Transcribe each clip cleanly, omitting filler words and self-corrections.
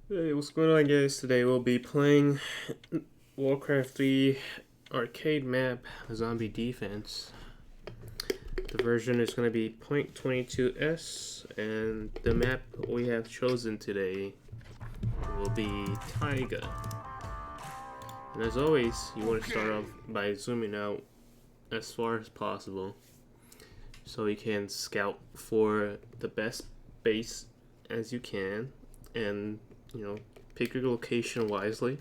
Hey, what's going on, guys? Today we'll be playing Warcraft 3 arcade map Zombie Defense. The version is going to be 0.22s, and the map we have chosen today will be Taiga. And as always, you want to start off by zooming out as far as possible so you can scout for the best base as you can, and pick your location wisely.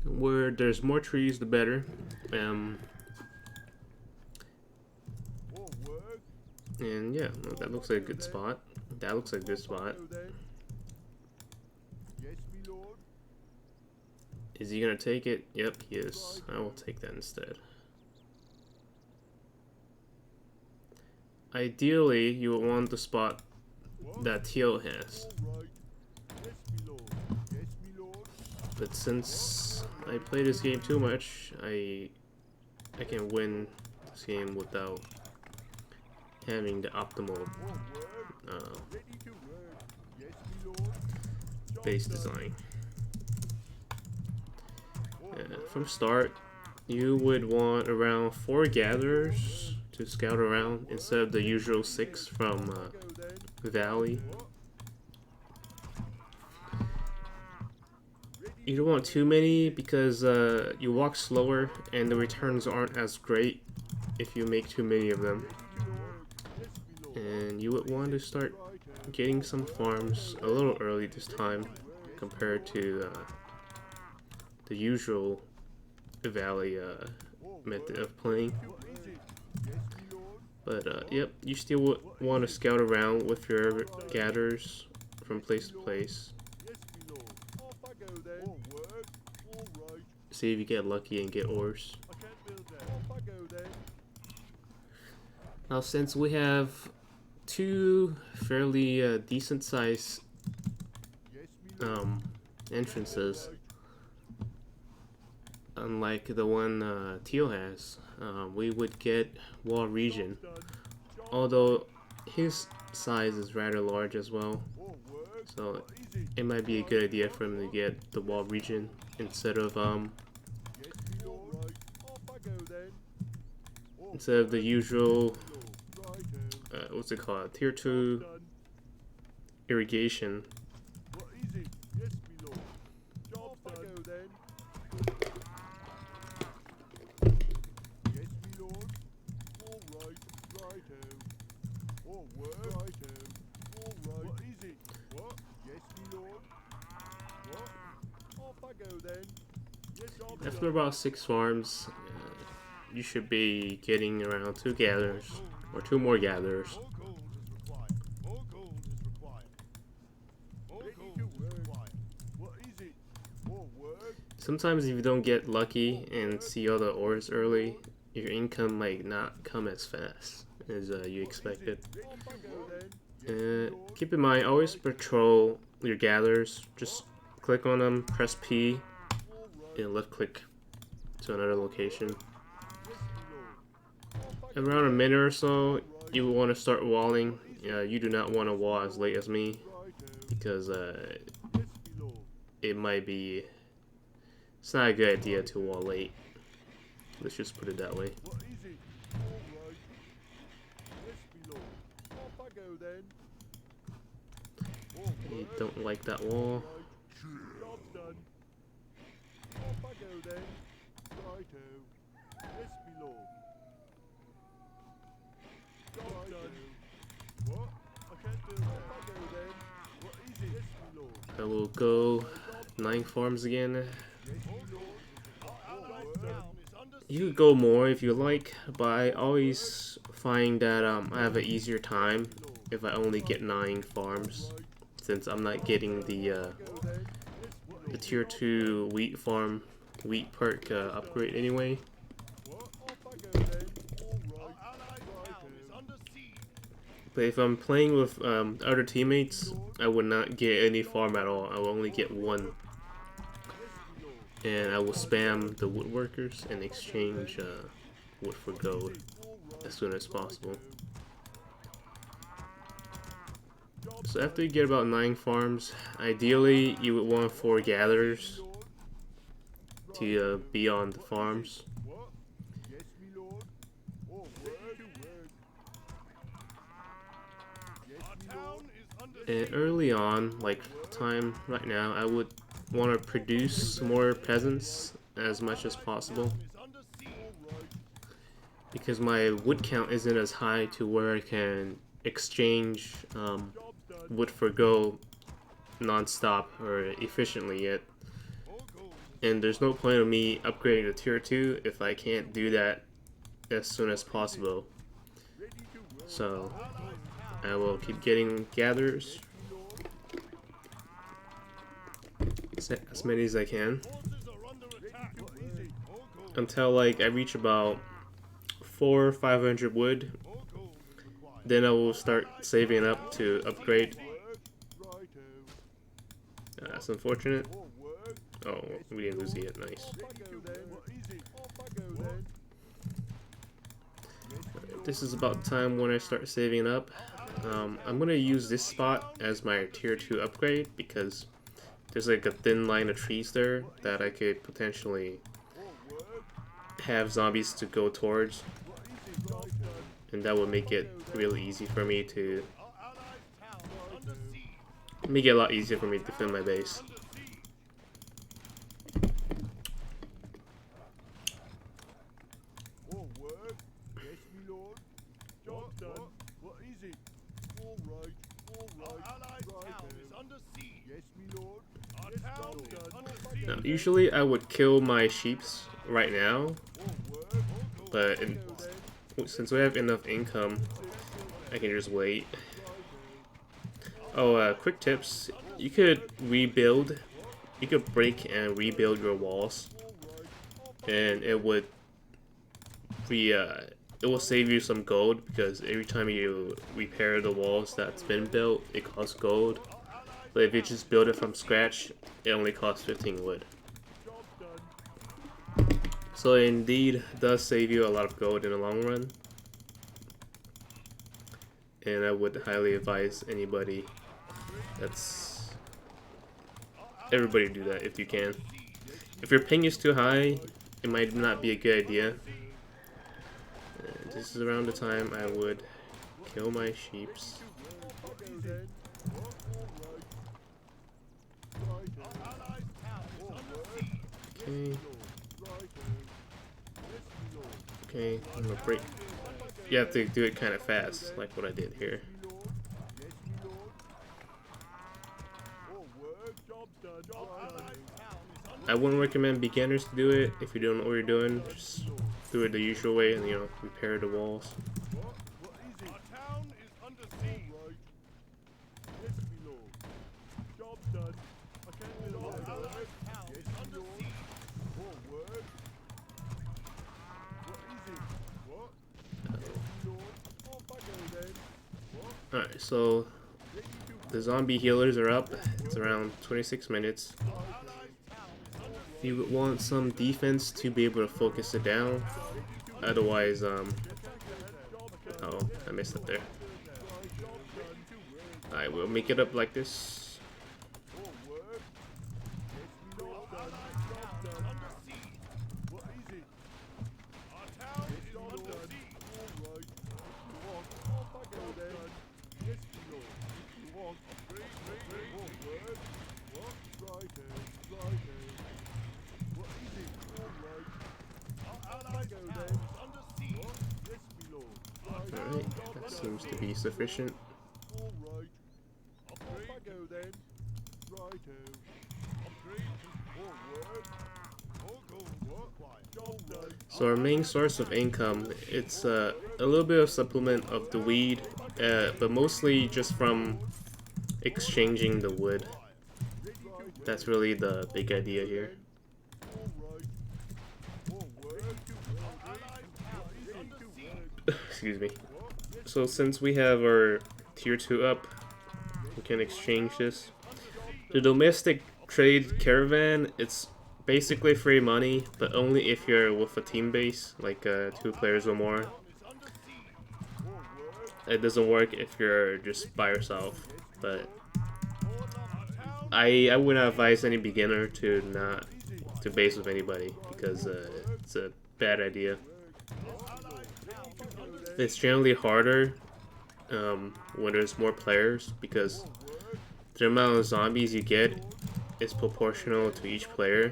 Where there's more trees, the better. And yeah, that looks like a good spot. That looks like a good spot. Is he gonna take it? Yep, he is. I will take that instead. Ideally, you would want the spot that Teal has. But since I play this game too much, I can win this game without having the optimal base design. From start, you would want around 4 gatherers to scout around instead of the usual 6 from Valley. You don't want too many because you walk slower and the returns aren't as great if you make too many of them. And you would want to start getting some farms a little early this time compared to the usual Valley method of playing. But yep, you still would want to scout around with your gatherers from place to place. See if you get lucky and get ores. Now, since we have 2 fairly decent sized entrances, unlike the one Teal has, we would get wall region, although his size is rather large as well, so it might be a good idea for him to get the wall region instead of the usual what's it called, tier 2 irrigation. After about 6 farms, you should be getting around 2 gatherers, or 2 more gatherers. Sometimes if you don't get lucky and see all the ores early, your income might not come as fast as you expected. Keep in mind, always patrol your gatherers. Just click on them, press P, and left click to another location. Around a minute or so, you will want to start walling. You do not want to wall as late as me, because it might be... It's not a good idea to wall late. Let's just put it that way. I don't like that wall. I will go 9 farms again. You could go more if you like, but I always find that I have an easier time if I only get 9 farms, since I'm not getting the tier 2 wheat perk upgrade anyway. But if I'm playing with other teammates, I would not get any farm at all. I will only get 1. And I will spam the woodworkers and exchange wood for gold as soon as possible. So after you get about 9 farms, ideally you would want 4 gatherers to be on the farms. And early on, like time right now, I would want to produce more peasants as much as possible, because my wood count isn't as high to where I can exchange wood for gold non-stop or efficiently yet. And there's no point of me upgrading to tier 2 if I can't do that as soon as possible. So I will keep getting gatherers, as many as I can, until like I reach about 400 or 500 wood. Then I will start saving up to upgrade. That's unfortunate. Oh, we didn't lose it. Nice. This is about the time when I start saving up. I'm gonna use this spot as my tier 2 upgrade because there's like a thin line of trees there that I could potentially have zombies to go towards, and that would make it really easy for me to make it a lot easier for me to defend my base. Now, usually I would kill my sheeps right now, but since we have enough income, I can just wait. Oh, quick tips: you could rebuild, you could break and rebuild your walls, and it will save you some gold, because every time you repair the walls that's been built, it costs gold. But if you just build it from scratch, it only costs 15 wood. So it indeed does save you a lot of gold in the long run. And I would highly advise everybody do that if you can. If your ping is too high, it might not be a good idea. And this is around the time I would kill my sheeps. Okay, I'm gonna break. You have to do it kind of fast, like what I did here. I wouldn't recommend beginners to do it. If you don't know what you're doing, just do it the usual way and, repair the walls. Alright, so the zombie healers are up. It's around 26 minutes. You would want some defense to be able to focus it down. Otherwise, oh, I messed up there. Alright, we'll make it up like this. Alright, that seems to be sufficient. So our main source of income, it's a little bit of supplement of the weed, but mostly just from exchanging the wood. That's really the big idea here. Excuse me. So since we have our tier 2 up, we can exchange this. The domestic trade caravan, it's basically free money, but only if you're with a team base, like 2 players or more. It doesn't work if you're just by yourself. but I wouldn't advise any beginner to not to base with anybody because it's a bad idea. It's generally harder when there's more players because the amount of zombies you get is proportional to each player.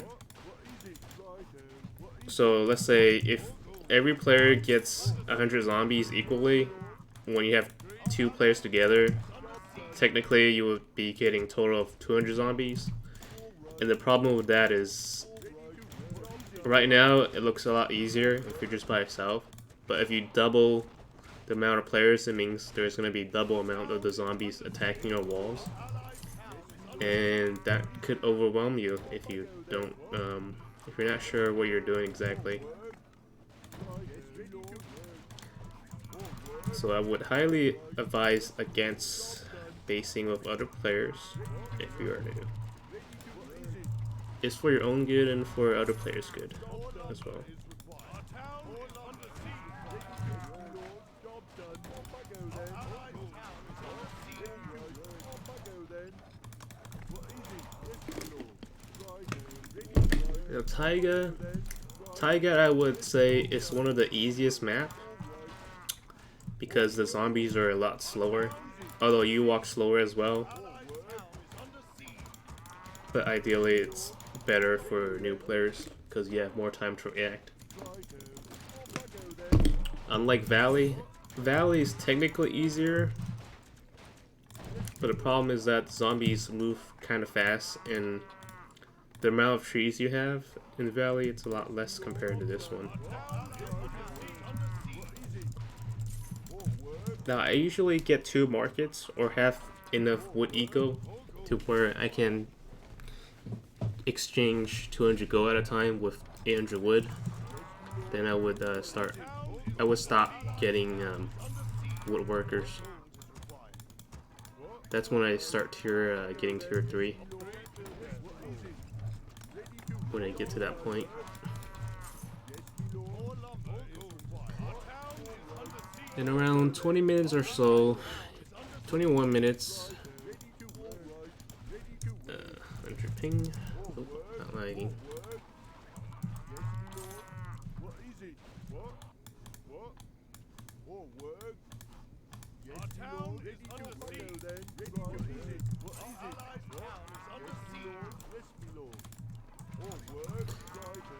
So let's say if every player gets 100 zombies equally, when you have 2 players together, technically you would be getting a total of 200 zombies. And the problem with that is, right now it looks a lot easier if you're just by yourself. But if you double the amount of players, it means there's going to be double amount of the zombies attacking your walls. And that could overwhelm you if you don't, if you're not sure what you're doing exactly. So I would highly advise against basing with other players if you are new. It's for your own good and for other players' good as well. Now, Taiga, I would say is one of the easiest map because the zombies are a lot slower, although you walk slower as well. But ideally, it's better for new players because you have more time to react. Unlike Valley is technically easier, but the problem is that zombies move kind of fast, and the amount of trees you have in Valley, it's a lot less compared to this one. Now, I usually get 2 markets or have enough wood eco to where I can exchange 200 gold at a time with 800 wood. Then I would stop getting woodworkers. That's when I start getting tier 3. When I get to that point. In around 20 minutes or so, 21 minutes, 100 ping, oh, not lagging.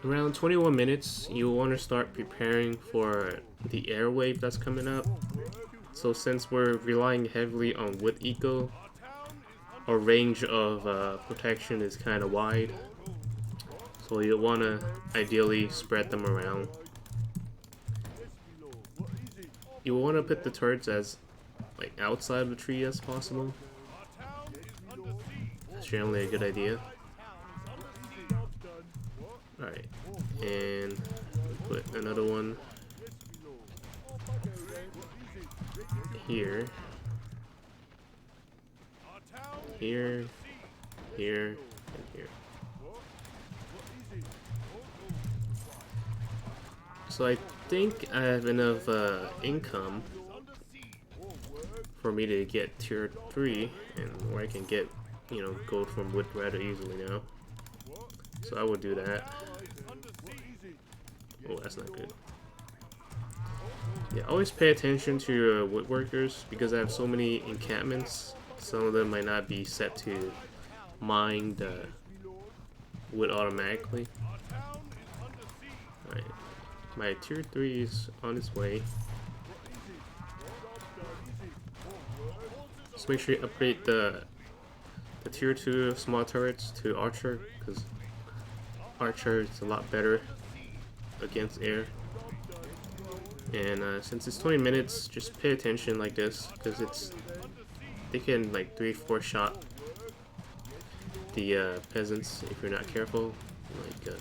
Around 21 minutes, you want to start preparing for the Airwave that's coming up. So since we're relying heavily on wood eco, our range of protection is kind of wide. So you want to ideally spread them around. You want to put the turrets as like outside of the tree as possible. That's generally a good idea. Alright, and put another one here, here, here, and here. So I think I have enough income for me to get tier 3, and where I can get, you know, gold from wood rather easily now. So I would do that. Oh, that's not good. Yeah, always pay attention to your woodworkers because I have so many encampments. Some of them might not be set to mine the wood automatically. Alright, my tier 3 is on its way. Just make sure you upgrade the tier 2 small turrets to Archer, because Archer is a lot better against air. And since it's 20 minutes, just pay attention like this, because they can like 3-4 shot the peasants if you're not careful. Like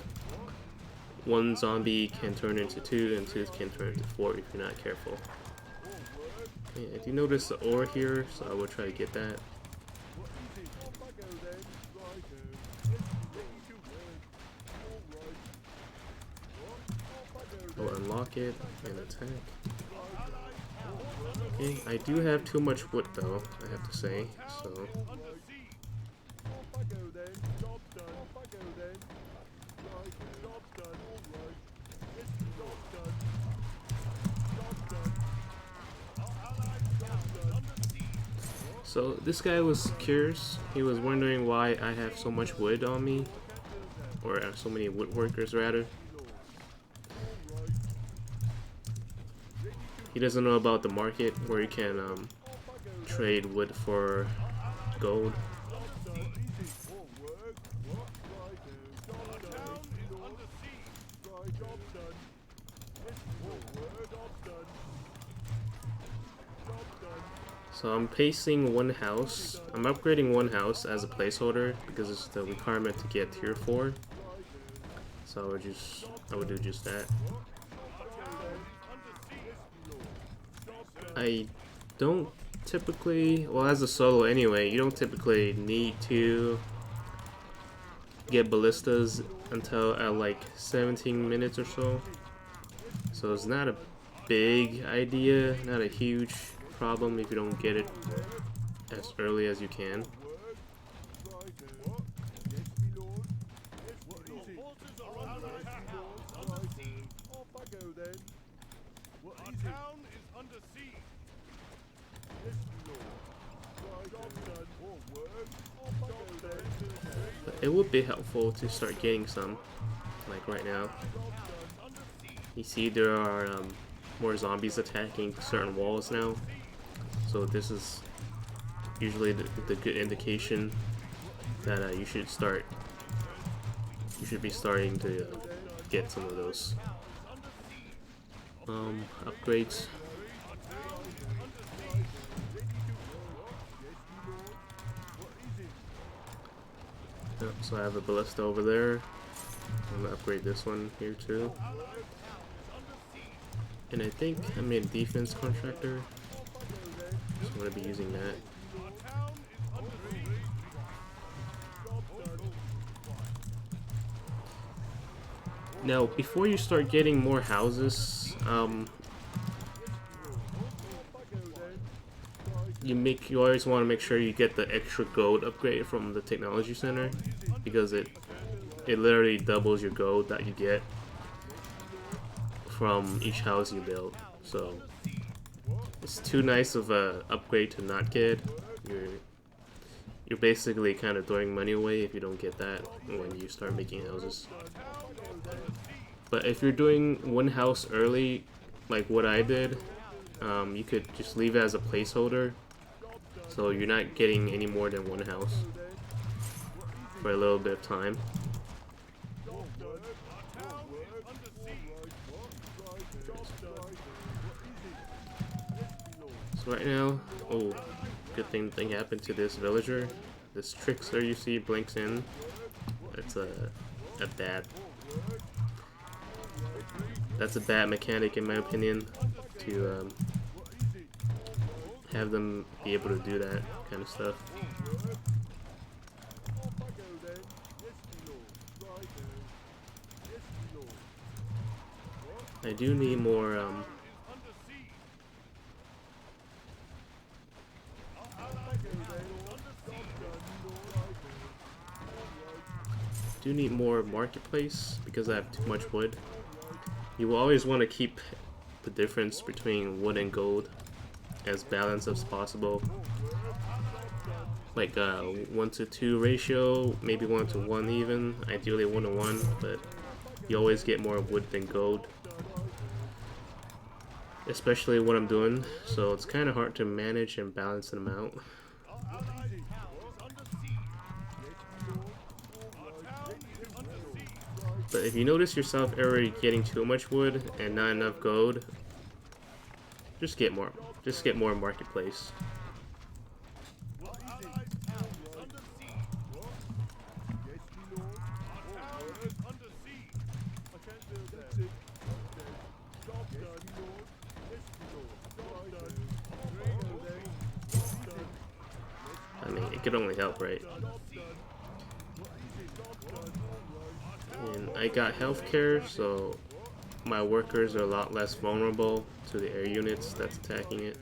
one zombie can turn into 2, and 2 can turn into 4 if you're not careful. Okay, I do notice the ore here, so I will try to get that. I'll unlock it and attack. Okay, I do have too much wood though, I have to say, so... So this guy was curious. He was wondering why I have so much wood on me, or so many woodworkers rather. He doesn't know about the market where you can trade wood for gold. So I'm pasting one house. I'm upgrading one house as a placeholder because it's the requirement to get tier 4. So I would do just that. I don't typically, well, as a solo anyway, you don't typically need to get ballistas until at like 17 minutes or so. So it's not a big idea, not a huge problem if you don't get it as early as you can. But it would be helpful to start getting some, like right now. You see there are more zombies attacking certain walls now, so this is usually the good indication that you should be starting to get some of those upgrades. Yep, so I have a ballista over there. I'm gonna upgrade this one here too. And I think I made a defense contractor, so I'm gonna be using that. Now, before you start getting more houses, you always want to make sure you get the extra gold upgrade from the technology center, because it literally doubles your gold that you get from each house you build. So it's too nice of a upgrade to not get. You're basically kind of throwing money away if you don't get that when you start making houses. But if you're doing one house early, like what I did, you could just leave it as a placeholder, so you're not getting any more than one house for a little bit of time. So right now, oh, good thing happened to this villager. This trickster you see blinks in. That's a bad mechanic in my opinion, to have them be able to do that kind of stuff. I do need more marketplace because I have too much wood. You will always want to keep the difference between wood and gold as balanced as possible. Like 1:2 ratio, maybe 1:1 even, ideally 1:1, but you always get more wood than gold. Especially what I'm doing, so it's kind of hard to manage and balance them out. But if you notice yourself already getting too much wood and not enough gold, just get more. Just get more marketplace. I mean, it could only help, right? And I got healthcare, so my workers are a lot less vulnerable to the air units that's attacking it.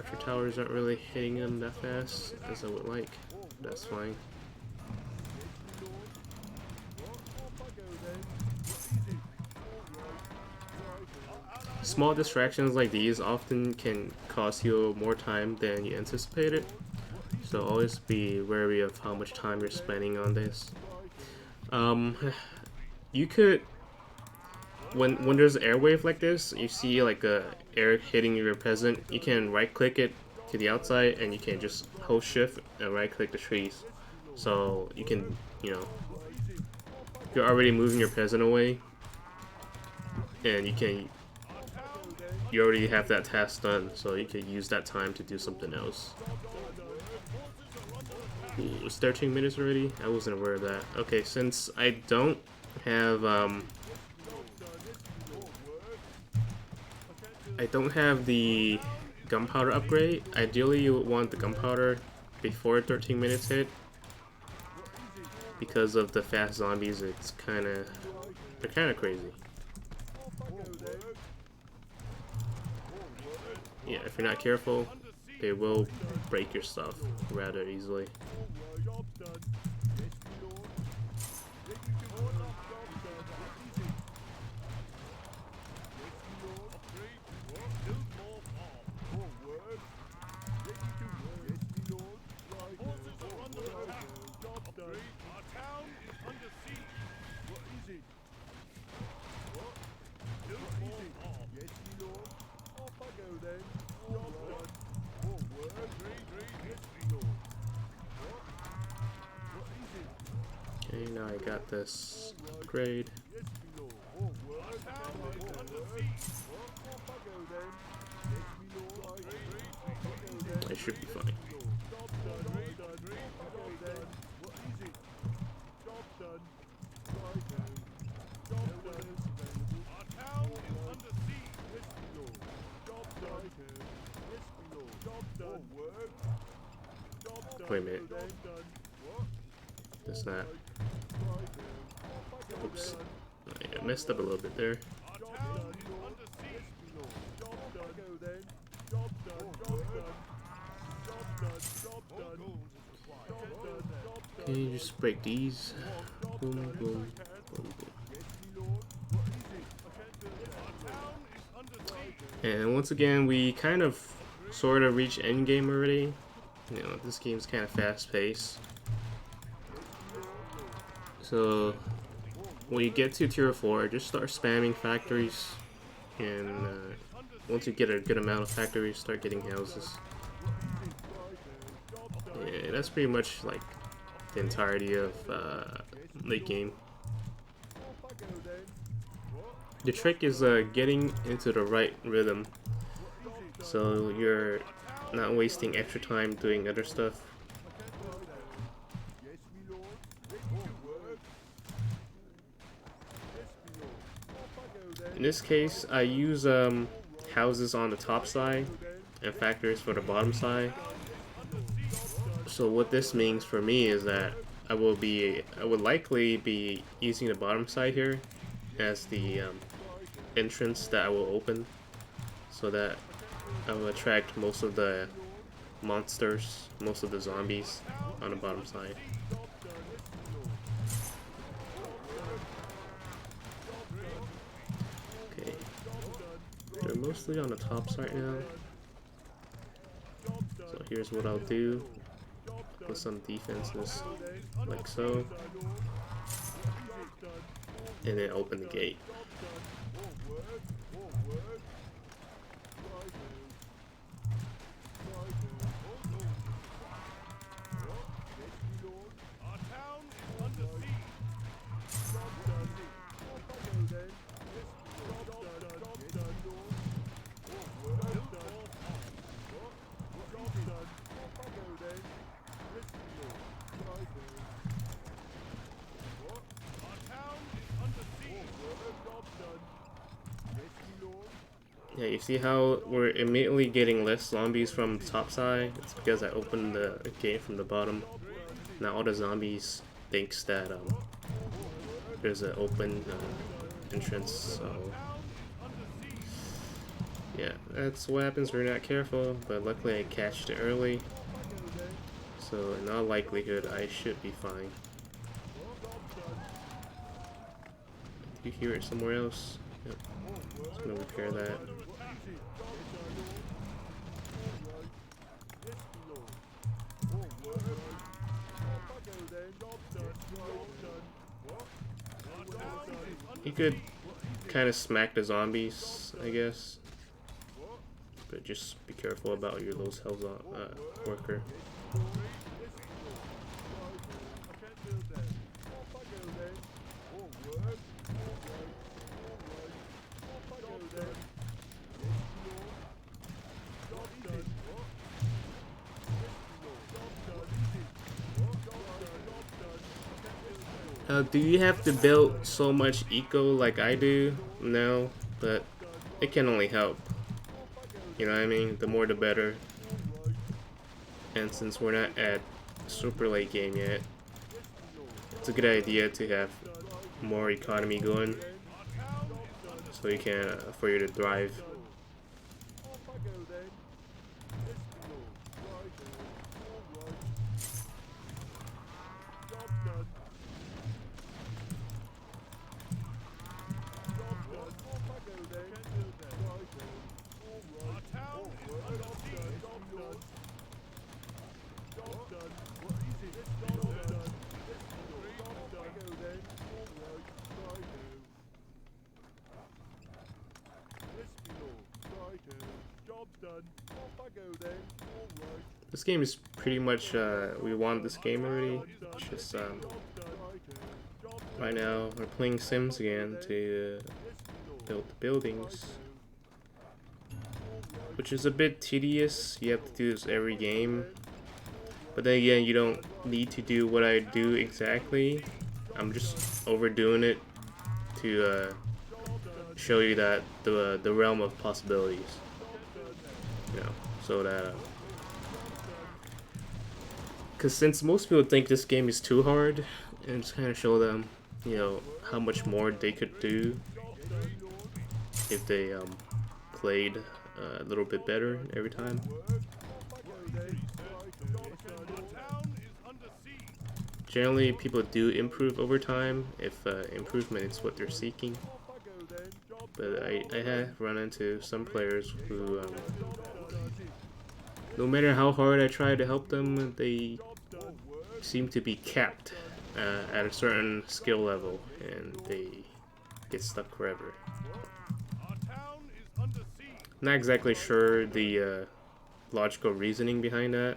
archer towers aren't really hitting them that fast as I would like. That's fine. Small distractions like these often can cost you more time than you anticipated, so always be wary of how much time you're spending on this. You could, when there's airwave like this, you see like a air hitting your peasant, you can right click it to the outside and you can just hold shift and right click the trees. So you can, you know, you're already moving your peasant away and you already have that task done, so you could use that time to do something else. Ooh, it's 13 minutes already? I wasn't aware of that. Okay, since I don't have the gunpowder upgrade, ideally you would want the gunpowder before 13 minutes hit. Because of the fast zombies, they're kinda crazy. Yeah, if you're not careful, they will break your stuff rather easily. Okay, now I got this upgrade. I should be fine. Wait a minute. That's not. Oops. I messed up a little bit there. Okay, you just break these. Boom, boom, boom, boom. And once again, we kind of sort of reach endgame already. You know, this game's kind of fast-paced. So when you get to tier 4, just start spamming factories, and once you get a good amount of factories, start getting houses. Yeah, that's pretty much like the entirety of late game. The trick is getting into the right rhythm, so you're not wasting extra time doing other stuff. In this case, I use houses on the top side and factories for the bottom side. So what this means for me is that I would likely be using the bottom side here as the entrance that I will open, so that I will attract most of the monsters, most of the zombies on the bottom side. Okay, they're mostly on the top side now. So here's what I'll do with some defenses, like so, and then open the gate. Yeah, you see how we're immediately getting less zombies from the top side? It's because I opened the gate from the bottom. Now all the zombies thinks that there's an open entrance, so yeah, that's what happens when you're not careful, but luckily I catched it early. So in all likelihood, I should be fine. You hear it somewhere else? Yep. Just gonna repair that. You could kind of smack the zombies, I guess. But just be careful about your low health worker. Do you have to build so much eco like I do? No, but it can only help. You know what I mean? The more the better. And since we're not at super late game yet, it's a good idea to have more economy going, so you can for you to thrive. This game is pretty much, we won this game already. It's just, right now we're playing Sims again to build the buildings, which is a bit tedious. You have to do this every game, but then again, you don't need to do what I do exactly. I'm just overdoing it to show you that the realm of possibilities, you know, so that because since most people think this game is too hard, and just kind of show them, you know, how much more they could do if they played a little bit better every time. Generally, people do improve over time if improvement is what they're seeking. But I have run into some players who, no matter how hard I try to help them, they seem to be capped at a certain skill level, and they get stuck forever. Not exactly sure the logical reasoning behind that,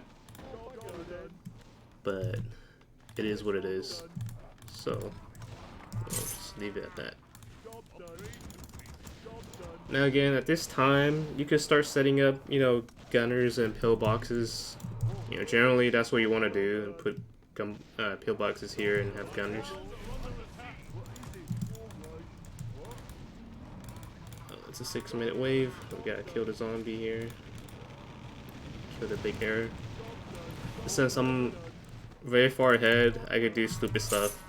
but it is what it is. So I'll just leave it at that. Now again, at this time, you can start setting up, you know, gunners and pillboxes. You know, generally that's what you want to do, and put pillboxes here and have gunners. It's a 6-minute wave. We gotta kill the zombie here. Kill the big error. Since I'm very far ahead, I could do stupid stuff.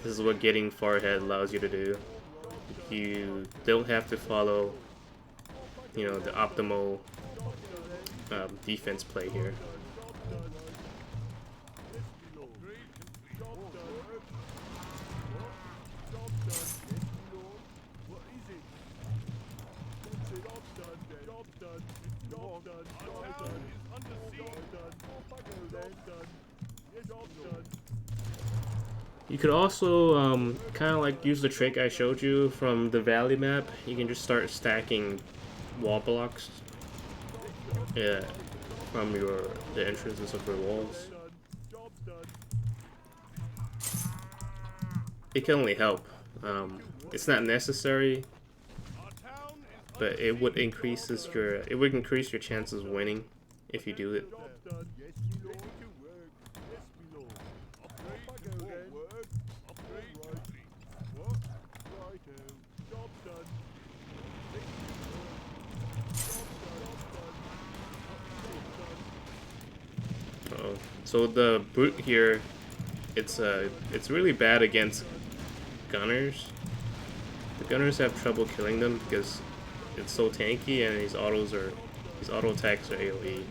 This is what getting far ahead allows you to do. You don't have to follow, you know, the optimal defense play here. You could also kind of like use the trick I showed you from the valley map. You can just start stacking wall blocks from the entrances of your walls. It can only help. It's not necessary, but it would increase your chances of winning if you do it. So the brute here, it's really bad against gunners. The gunners have trouble killing them because it's so tanky, and these auto attacks are AoE.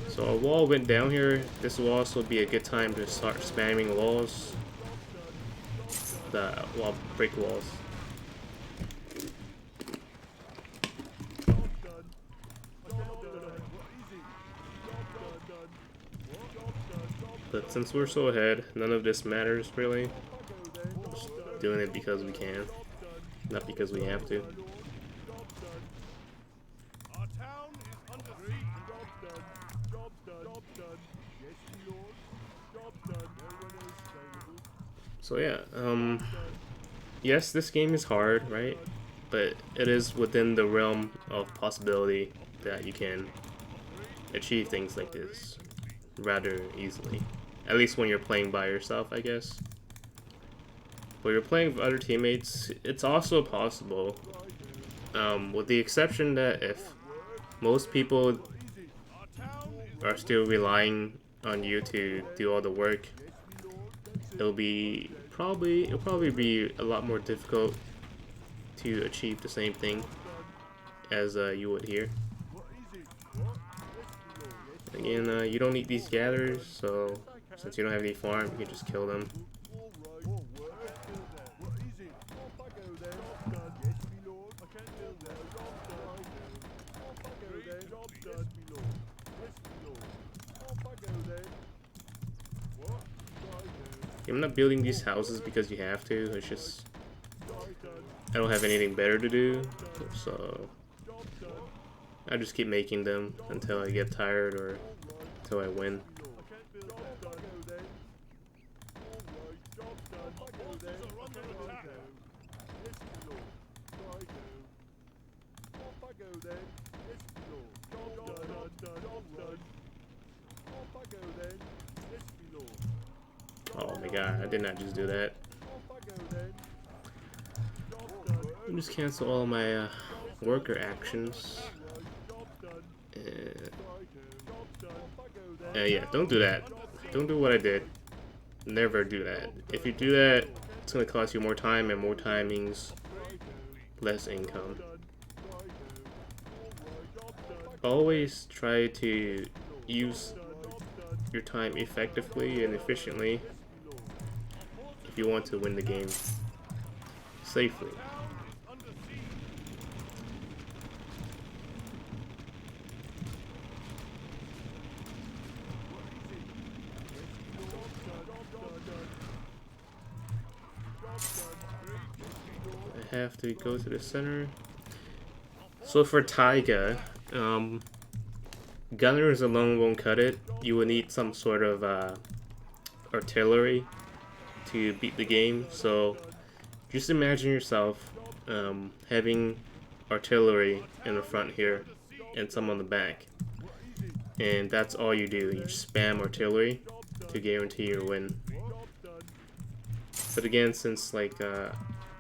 So a wall went down here. This will also be a good time to start spamming walls. The wall break walls. But since we're so ahead, none of this matters really. Just doing it because we can, not because we have to. So yeah, yes, this game is hard, right? But it is within the realm of possibility that you can achieve things like this rather easily. At least when you're playing by yourself, I guess. When you're playing with other teammates, it's also possible. With the exception that if most people are still relying on you to do all the work, it'll probably be a lot more difficult to achieve the same thing as you would here. Again, you don't need these gatherers, so since you don't have any farm, you can just kill them. I'm not building these houses because you have to, it's just I don't have anything better to do, so I just keep making them until I get tired or until I win. Oh my god, I did not just do that. Let me just cancel all my worker actions. Yeah, don't do that. Don't do what I did. Never do that. If you do that, it's gonna cost you more time, and more time means less income. Always try to use your time effectively and efficiently if you want to win the game safely. I have to go to the center. So for Taiga, gunners alone won't cut it. You will need some sort of artillery to beat the game. So just imagine yourself having artillery in the front here and some on the back, and that's all you do. You just spam artillery to guarantee your win. But again, since like I'm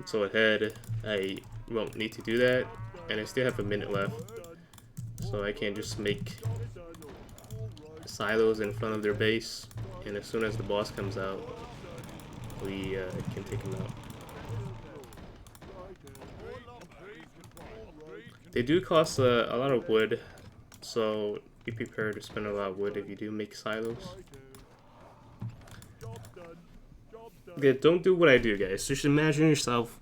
so ahead, I won't need to do that, and I still have a minute left, so I can just make silos in front of their base, and as soon as the boss comes out, we can take him out. They do cost a lot of wood, so be prepared to spend a lot of wood if you do make silos. Yeah, don't do what I do, guys. Just imagine yourself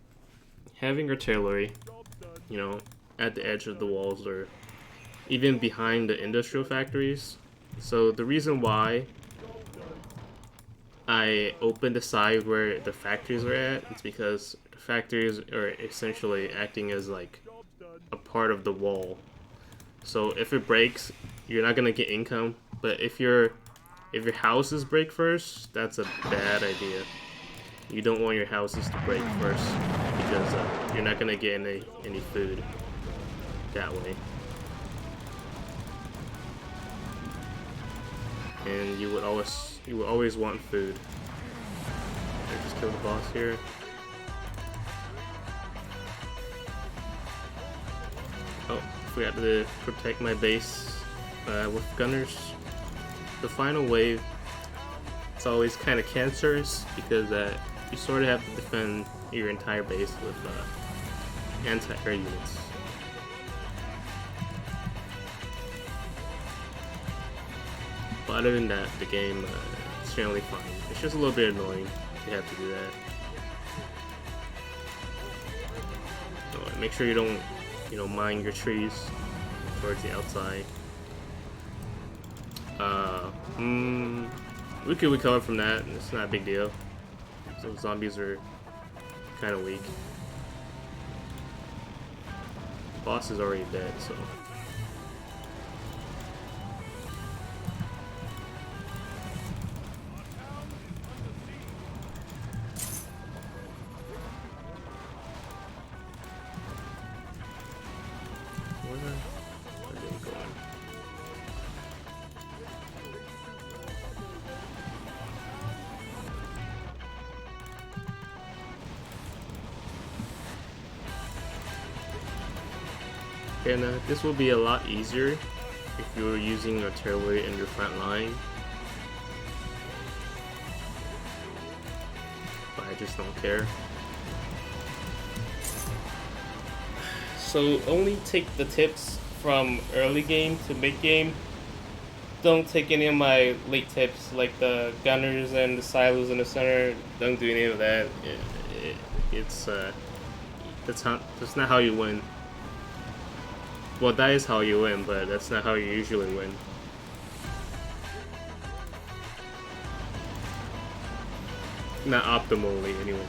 having artillery, you know, at the edge of the walls or even behind the industrial factories. So the reason why I opened the side where the factories are at is because the factories are essentially acting as like a part of the wall. So if it breaks, you're not gonna get income. But if your houses break first, that's a bad idea. You don't want your houses to break first because you're not gonna get any food that way. And you would always want food. I just killed the boss here. Oh, forgot to protect my base with gunners. The final wave, it's always kind of cancerous because you sort of have to defend your entire base anti-air units. But other than that, the game is generally fine. It's just a little bit annoying you have to do that. So make sure you don't, mine your trees towards the outside. We could recover from that. It's not a big deal. So zombies are kind of weak. Boss is already dead, so. Where are they going? And this will be a lot easier if you're using artillery in your front line. But I just don't care. So only take the tips from early game to mid game. Don't take any of my late tips like the gunners and the silos in the center. Don't do any of that. That's not how you win. Well, that is how you win, but that's not how you usually win. Not optimally, anyway.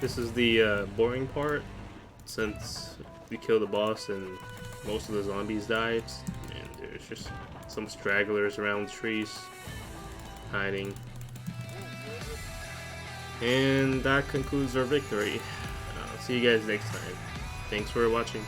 This is the boring part, since we killed the boss and most of the zombies died, and there's just some stragglers around the trees hiding. And that concludes our victory. See you guys next time. Thanks for watching.